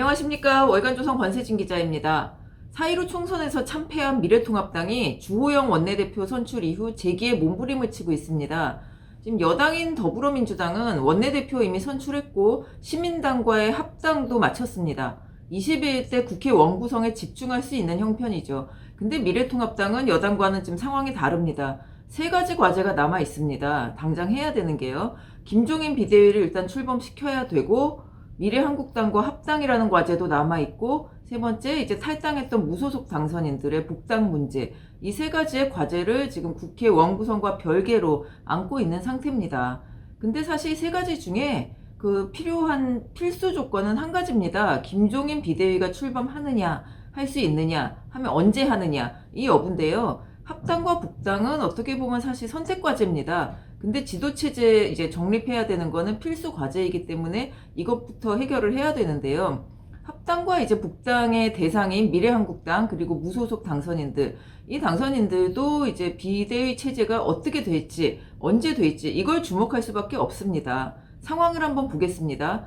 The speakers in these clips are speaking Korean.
안녕하십니까. 월간조선 권세진 기자입니다. 4.15 총선에서 참패한 미래통합당이 주호영 원내대표 선출 이후 재기에 몸부림을 치고 있습니다. 지금 여당인 더불어민주당은 원내대표 이미 선출했고 시민당과의 합당도 마쳤습니다. 22일 국회 원구성에 집중할 수 있는 형편이죠. 근데 미래통합당은 여당과는 지금 상황이 다릅니다. 세 가지 과제가 남아 있습니다. 당장 해야 되는 게요. 김종인 비대위를 일단 출범시켜야 되고, 미래한국당과 합당이라는 과제도 남아있고, 세 번째 이제 탈당했던 무소속 당선인들의 복당 문제, 이 세 가지의 과제를 지금 국회 원구성과 별개로 안고 있는 상태입니다. 근데 사실 이 세 가지 중에 그 필요한 필수 조건은 한 가지입니다. 김종인 비대위가 출범하느냐, 할 수 있느냐, 하면 언제 하느냐, 이 여부인데요. 합당과 복당은 어떻게 보면 사실 선택 과제입니다. 근데 지도체제 이제 정립해야 되는 거는 필수 과제이기 때문에 이것부터 해결을 해야 되는데요. 합당과 이제 복당의 대상인 미래한국당 그리고 무소속 당선인들, 이 당선인들도 이제 비대위 체제가 어떻게 될지, 언제 될지 이걸 주목할 수밖에 없습니다. 상황을 한번 보겠습니다.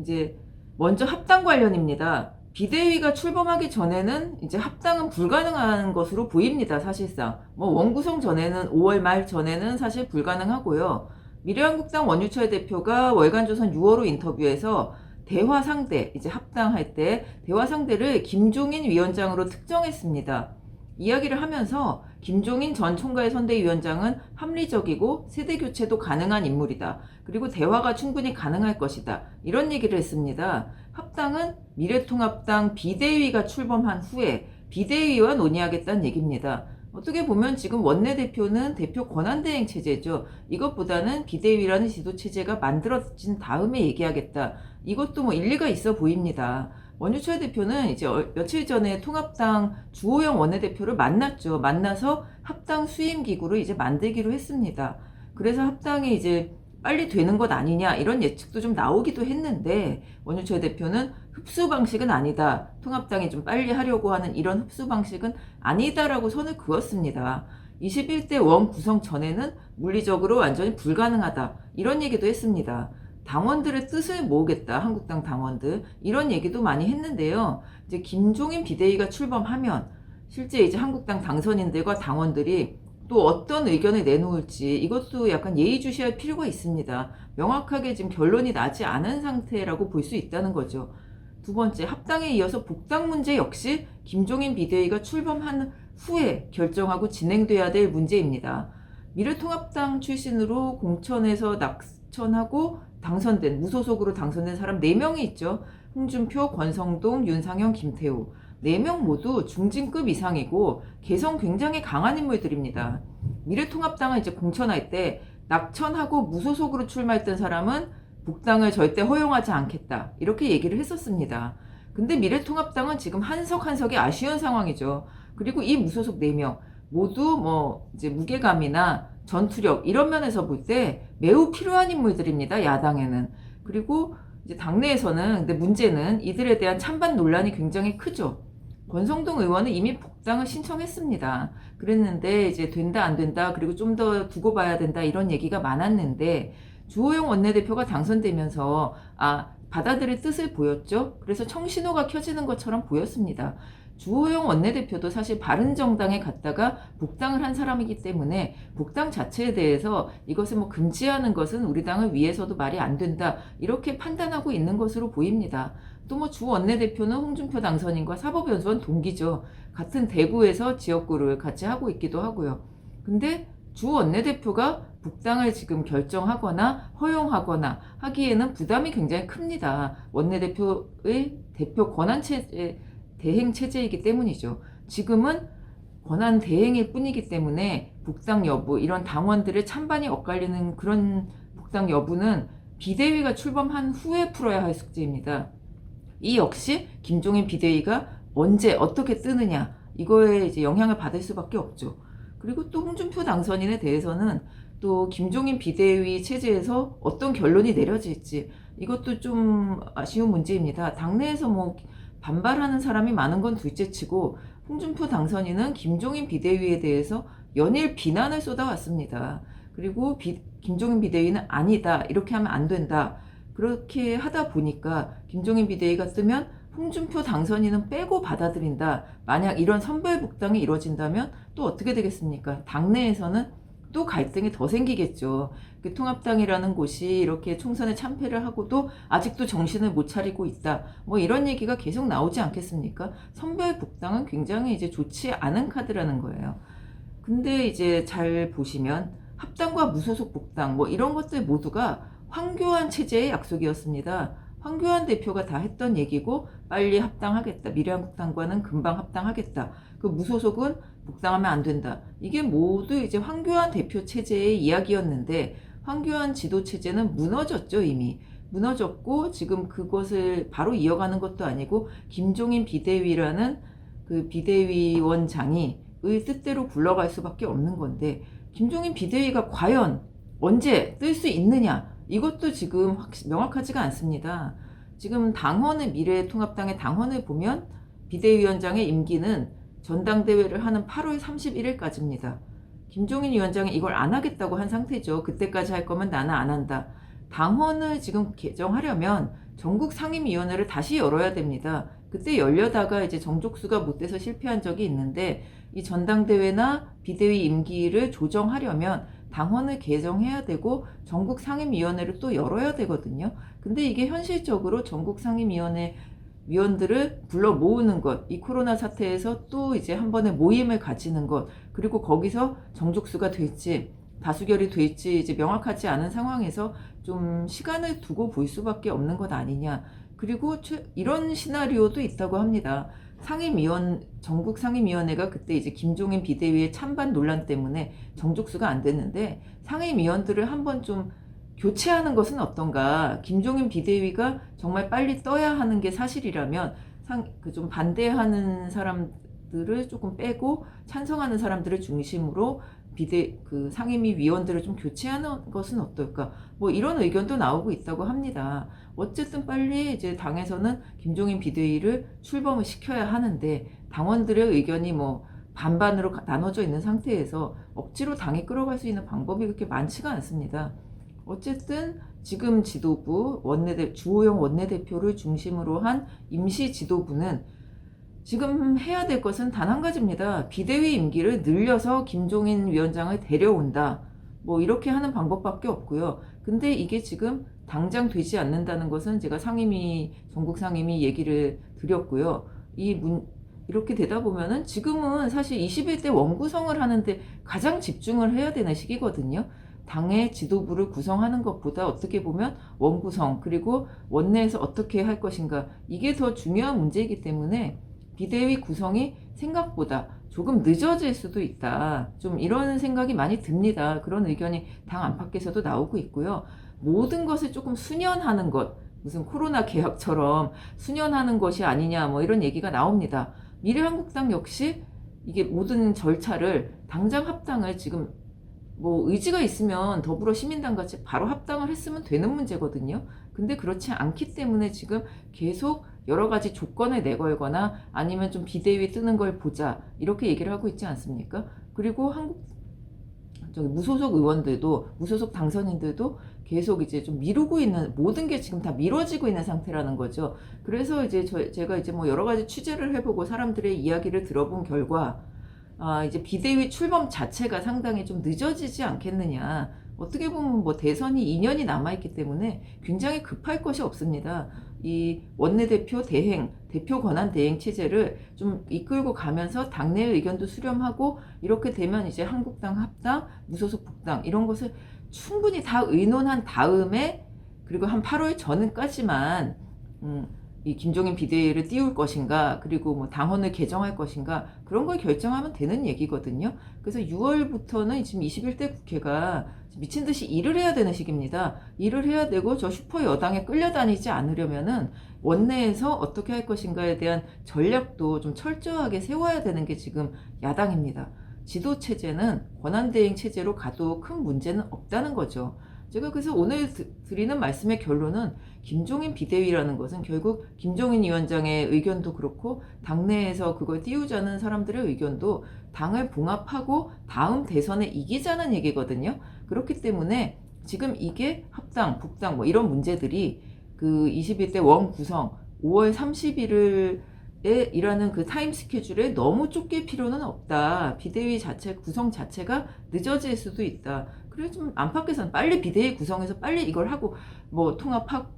이제 먼저 합당 관련입니다. 비대위가 출범하기 전에는 이제 합당은 불가능한 것으로 보입니다. 사실상 뭐 원구성 전에는 5월 말 전에는 사실 불가능하고요. 미래한국당 원유철 대표가 월간조선 6월호 인터뷰에서 대화 상대, 이제 합당할 때 대화 상대를 김종인 위원장으로 특정했습니다. 이야기를 하면서 김종인 전 총괄 선대위원장은 합리적이고 세대교체도 가능한 인물이다. 그리고 대화가 충분히 가능할 것이다. 이런 얘기를 했습니다. 합당은 미래통합당 비대위가 출범한 후에 비대위와 논의하겠다는 얘기입니다. 어떻게 보면 지금 원내대표는 대표 권한대행 체제죠. 이것보다는 비대위라는 지도체제가 만들어진 다음에 얘기하겠다. 이것도 뭐 일리가 있어 보입니다. 원유철 대표는 이제 며칠 전에 통합당 주호영 원내대표를 만났죠. 만나서 합당 수임기구를 이제 만들기로 했습니다. 그래서 합당이 이제 빨리 되는 것 아니냐 이런 예측도 좀 나오기도 했는데, 원유철 대표는 흡수 방식은 아니다. 통합당이 좀 빨리 하려고 하는 이런 흡수 방식은 아니다라고 선을 그었습니다. 21대 원 구성 전에는 물리적으로 완전히 불가능하다. 이런 얘기도 했습니다. 당원들의 뜻을 모으겠다. 한국당 당원들. 이런 얘기도 많이 했는데요. 이제 김종인 비대위가 출범하면 실제 이제 한국당 당선인들과 당원들이 또 어떤 의견을 내놓을지 이것도 약간 예의주시할 필요가 있습니다. 명확하게 지금 결론이 나지 않은 상태라고 볼 수 있다는 거죠. 두 번째, 합당에 이어서 복당 문제 역시 김종인 비대위가 출범한 후에 결정하고 진행돼야 될 문제입니다. 미래통합당 출신으로 공천에서 낙천하고 당선된, 무소속으로 당선된 사람 4명이 있죠. 홍준표, 권성동, 윤상현, 김태우. 4명 모두 중진급 이상이고 개성 굉장히 강한 인물들입니다. 미래통합당은 이제 공천할 때 낙천하고 무소속으로 출마했던 사람은 복당을 절대 허용하지 않겠다. 이렇게 얘기를 했었습니다. 근데 미래통합당은 지금 한석 한석이 아쉬운 상황이죠. 그리고 이 무소속 4명 모두 뭐 이제 무게감이나 전투력 이런 면에서 볼 때 매우 필요한 인물들입니다. 야당에는. 그리고 이제 당내에서는 근데 문제는 이들에 대한 찬반 논란이 굉장히 크죠. 권성동 의원은 이미 복당을 신청했습니다. 그랬는데 이제 된다 안 된다 그리고 좀 더 두고 봐야 된다 이런 얘기가 많았는데, 주호영 원내대표가 당선되면서 받아들일 뜻을 보였죠. 그래서 청신호가 켜지는 것처럼 보였습니다. 주호영 원내대표도 사실 바른정당에 갔다가 복당을 한 사람이기 때문에 복당 자체에 대해서 이것을 뭐 금지하는 것은 우리 당을 위해서도 말이 안 된다 이렇게 판단하고 있는 것으로 보입니다. 또 뭐 주 원내대표는 홍준표 당선인과 사법연수원 동기죠. 같은 대구에서 지역구를 같이 하고 있기도 하고요. 근데 주 원내대표가 복당을 지금 결정하거나 허용하거나 하기에는 부담이 굉장히 큽니다. 원내대표의 대표 권한체제 대행 체제이기 때문이죠. 지금은 권한 대행일 뿐이기 때문에 복당 여부, 이런 당원들의 찬반이 엇갈리는 그런 복당 여부는 비대위가 출범한 후에 풀어야 할 숙제입니다. 이 역시 김종인 비대위가 언제 어떻게 뜨느냐 이거에 이제 영향을 받을 수밖에 없죠. 그리고 또 홍준표 당선인에 대해서는 또 김종인 비대위 체제에서 어떤 결론이 내려질지 이것도 좀 아쉬운 문제입니다. 당내에서 뭐 반발하는 사람이 많은 건 둘째치고 홍준표 당선인은 김종인 비대위에 대해서 연일 비난을 쏟아왔습니다. 그리고 김종인 비대위는 아니다, 이렇게 하면 안 된다, 그렇게 하다 보니까 김종인 비대위가 뜨면 홍준표 당선인은 빼고 받아들인다. 만약 이런 선별북당이 이루어진다면 또 어떻게 되겠습니까? 당내에서는 또 갈등이 더 생기겠죠. 그 통합당이라는 곳이 이렇게 총선에 참패를 하고도 아직도 정신을 못 차리고 있다. 뭐 이런 얘기가 계속 나오지 않겠습니까? 선별북당은 굉장히 이제 좋지 않은 카드라는 거예요. 근데 이제 잘 보시면 합당과 무소속 복당 뭐 이런 것들 모두가 황교안 체제의 약속이었습니다. 황교안 대표가 다 했던 얘기고 빨리 합당하겠다. 미래한국당과는 금방 합당하겠다. 그 무소속은 복당하면 안 된다. 이게 모두 이제 황교안 대표 체제의 이야기였는데 황교안 지도 체제는 무너졌죠. 이미 무너졌고 지금 그것을 바로 이어가는 것도 아니고 김종인 비대위라는 그 비대위원장이 의 뜻대로 굴러갈 수밖에 없는 건데 김종인 비대위가 과연 언제 뜰 수 있느냐 이것도 지금 명확하지가 않습니다. 지금 당헌의 미래통합당의 당헌을 보면 비대위원장의 임기는 전당대회를 하는 8월 31일까지입니다. 김종인 위원장이 이걸 안 하겠다고 한 상태죠. 그때까지 할 거면 나는 안 한다. 당헌을 지금 개정하려면 전국 상임위원회를 다시 열어야 됩니다. 그때 열려다가 이제 정족수가 못 돼서 실패한 적이 있는데 이 전당대회나 비대위 임기를 조정하려면 당헌을 개정해야 되고 전국 상임위원회를 또 열어야 되거든요. 근데 이게 현실적으로 전국 상임위원회 위원들을 불러 모으는 것, 이 코로나 사태에서 또 이제 한 번의 모임을 가지는 것, 그리고 거기서 정족수가 될지 다수결이 될지 이제 명확하지 않은 상황에서 좀 시간을 두고 볼 수밖에 없는 것 아니냐. 그리고 이런 시나리오도 있다고 합니다. 전국 상임위원회가 그때 이제 김종인 비대위의 찬반 논란 때문에 정족수가 안 됐는데 상임위원들을 한번 좀 교체하는 것은 어떤가. 김종인 비대위가 정말 빨리 떠야 하는 게 사실이라면 좀 반대하는 사람들을 조금 빼고 찬성하는 사람들을 중심으로 상임위 위원들을 좀 교체하는 것은 어떨까. 뭐 이런 의견도 나오고 있다고 합니다. 어쨌든 빨리 이제 당에서는 김종인 비대위를 출범을 시켜야 하는데 당원들의 의견이 뭐 반반으로 나눠져 있는 상태에서 억지로 당이 끌어갈 수 있는 방법이 그렇게 많지가 않습니다. 어쨌든 지금 지도부 주호영 원내대표를 중심으로 한 임시 지도부는 지금 해야 될 것은 단 한 가지입니다. 비대위 임기를 늘려서 김종인 위원장을 데려온다. 뭐 이렇게 하는 방법밖에 없고요. 근데 이게 지금 당장 되지 않는다는 것은 제가 전국 상임위 얘기를 드렸고요. 이렇게 되다 보면은 지금은 사실 21대 원구성을 하는데 가장 집중을 해야 되는 시기거든요. 당의 지도부를 구성하는 것보다 어떻게 보면 원구성 그리고 원내에서 어떻게 할 것인가 이게 더 중요한 문제이기 때문에 비대위 구성이 생각보다 조금 늦어질 수도 있다. 좀 이런 생각이 많이 듭니다. 그런 의견이 당 안팎에서도 나오고 있고요. 모든 것을 조금 수년하는 것, 무슨 코로나 개혁처럼 수년하는 것이 아니냐 뭐 이런 얘기가 나옵니다. 미래한국당 역시 이게 모든 절차를 당장 합당을 지금 뭐 의지가 있으면 더불어시민당 같이 바로 합당을 했으면 되는 문제거든요. 근데 그렇지 않기 때문에 지금 계속 여러 가지 조건을 내걸거나 아니면 좀 비대위 뜨는 걸 보자 이렇게 얘기를 하고 있지 않습니까? 그리고 무소속 의원들도 무소속 당선인들도 계속 이제 좀 미루고 있는 모든 게 지금 다 미뤄지고 있는 상태라는 거죠. 그래서 이제 제가 이제 뭐 여러 가지 취재를 해보고 사람들의 이야기를 들어본 결과 이제 비대위 출범 자체가 상당히 좀 늦어지지 않겠느냐. 어떻게 보면 뭐 대선이 2년이 남아있기 때문에 굉장히 급할 것이 없습니다. 이 원내대표 대표 권한 대행 체제를 좀 이끌고 가면서 당내 의견도 수렴하고 이렇게 되면 이제 한국당 합당, 무소속 복당 이런 것을 충분히 다 의논한 다음에 그리고 한 8월 전까지만 이 김종인 비대위를 띄울 것인가 그리고 뭐 당헌을 개정할 것인가 그런 걸 결정하면 되는 얘기거든요. 그래서 6월부터는 지금 21대 국회가 미친 듯이 일을 해야 되는 시기입니다. 일을 해야 되고 저 슈퍼 여당에 끌려다니지 않으려면은 원내에서 어떻게 할 것인가에 대한 전략도 좀 철저하게 세워야 되는 게 지금 야당입니다. 지도 체제는 권한 대행 체제로 가도 큰 문제는 없다는 거죠. 제가 그래서 오늘 드리는 말씀의 결론은 김종인 비대위라는 것은 결국 김종인 위원장의 의견도 그렇고 당내에서 그걸 띄우자는 사람들의 의견도 당을 봉합하고 다음 대선에 이기자는 얘기거든요. 그렇기 때문에 지금 이게 합당, 북당 뭐 이런 문제들이 그 21대 원 구성 5월 30일에 일하는 그 타임 스케줄에 너무 쫓길 필요는 없다. 비대위 자체 구성 자체가 늦어질 수도 있다. 그래 좀 안팎에서는 빨리 비대위 구성해서 빨리 이걸 하고 뭐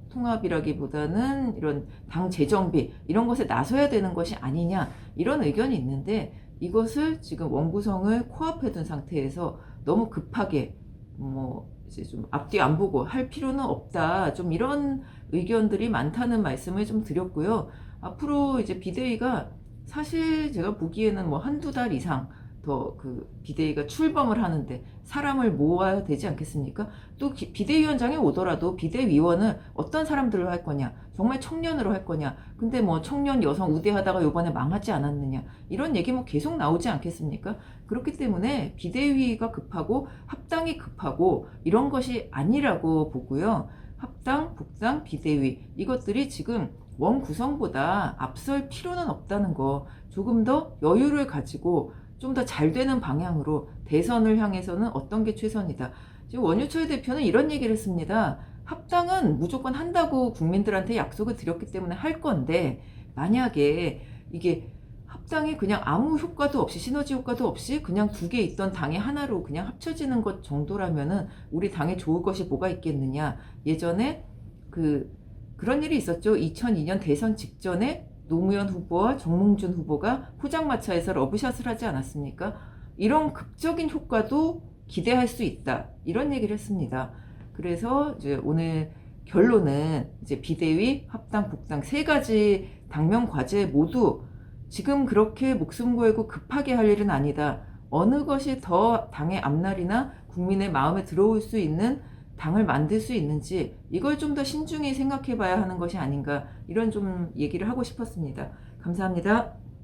통합이라기보다는 이런 당 재정비 이런 것에 나서야 되는 것이 아니냐 이런 의견이 있는데 이것을 지금 원구성을 코앞에 둔 상태에서 너무 급하게 뭐 이제 좀 앞뒤 안 보고 할 필요는 없다. 좀 이런 의견들이 많다는 말씀을 좀 드렸고요. 앞으로 이제 비대위가 사실 제가 보기에는 뭐 한두 달 이상 더 그 비대위가 출범을 하는데 사람을 모아야 되지 않겠습니까? 또 비대위원장이 오더라도 비대위원을 어떤 사람들로 할 거냐, 정말 청년으로 할 거냐, 근데 뭐 청년 여성 우대하다가 요번에 망하지 않았느냐, 이런 얘기 뭐 계속 나오지 않겠습니까? 그렇기 때문에 비대위가 급하고 합당이 급하고 이런 것이 아니라고 보고요. 합당, 복당, 비대위 이것들이 지금 원 구성보다 앞설 필요는 없다는 거 조금 더 여유를 가지고 좀 더 잘 되는 방향으로 대선을 향해서는 어떤 게 최선이다. 지금 원유철 대표는 이런 얘기를 했습니다. 합당은 무조건 한다고 국민들한테 약속을 드렸기 때문에 할 건데 만약에 이게 합당이 그냥 아무 효과도 없이 시너지 효과도 없이 그냥 두 개 있던 당이 하나로 그냥 합쳐지는 것 정도라면은 우리 당에 좋을 것이 뭐가 있겠느냐. 예전에 그런 일이 있었죠. 2002년 대선 직전에 노무현 후보와 정몽준 후보가 포장마차에서 러브샷을 하지 않았습니까? 이런 극적인 효과도 기대할 수 있다. 이런 얘기를 했습니다. 그래서 이제 오늘 결론은 이제 비대위, 합당, 복당 세 가지 당면 과제 모두 지금 그렇게 목숨 걸고 급하게 할 일은 아니다. 어느 것이 더 당의 앞날이나 국민의 마음에 들어올 수 있는 당을 만들 수 있는지 이걸 좀 더 신중히 생각해 봐야 하는 것이 아닌가 이런 좀 얘기를 하고 싶었습니다. 감사합니다.